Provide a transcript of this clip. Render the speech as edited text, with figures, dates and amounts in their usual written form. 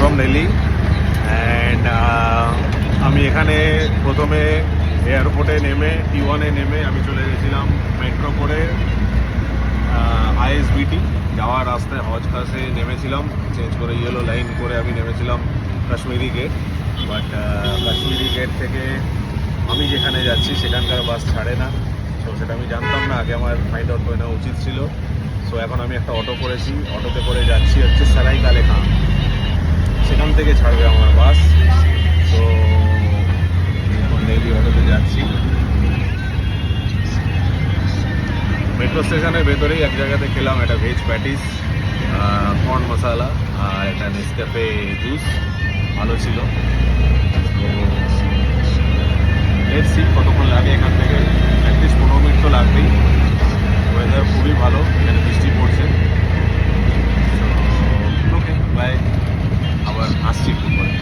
From Delhi and আমি এখানে প্রথমে এয়ারপোর্টে নেমে T1-এ নেমে আমি চলে গেছিলাম মেট্রো করে ISBT যাওয়ার রাস্তায় হজ খাসে নেমেছিলাম, চেঞ্জ করে ইয়েলো লাইন করে আমি নেমেছিলাম Kashmiri gate. But Kashmiri gate থেকে আমি যেখানে যাচ্ছি সেখানকার বাস ছাড়ে না, তো সেটা আমি জানতাম না, আগে আমার ফাইন্ড আউট করে নেওয়া উচিত ছিল। সো এখন আমি একটা অটো করেছি, অটোতে করে যাচ্ছি হচ্ছে সারাই কালে খাঁ, সেখান থেকে ছাড়বে আমার বাস। তো ডেইলি অটোতে যাচ্ছি। মেট্রো স্টেশনের ভেতরেই এক জায়গাতে খেলাম একটা ভেজ প্যাটিস, কর্ন মশালা আর একটা নেসক্যাফে জুস, ভালো ছিল। তো দেখছি কতক্ষণ লাগে এখান থেকে, অ্যাটলিস্ট 15 মিনিট তো লাগবেই। ওয়েদার খুবই ভালো, এখানে বৃষ্টি পড়ছে। ওকে বাই, আবার আসছি একটু পরে।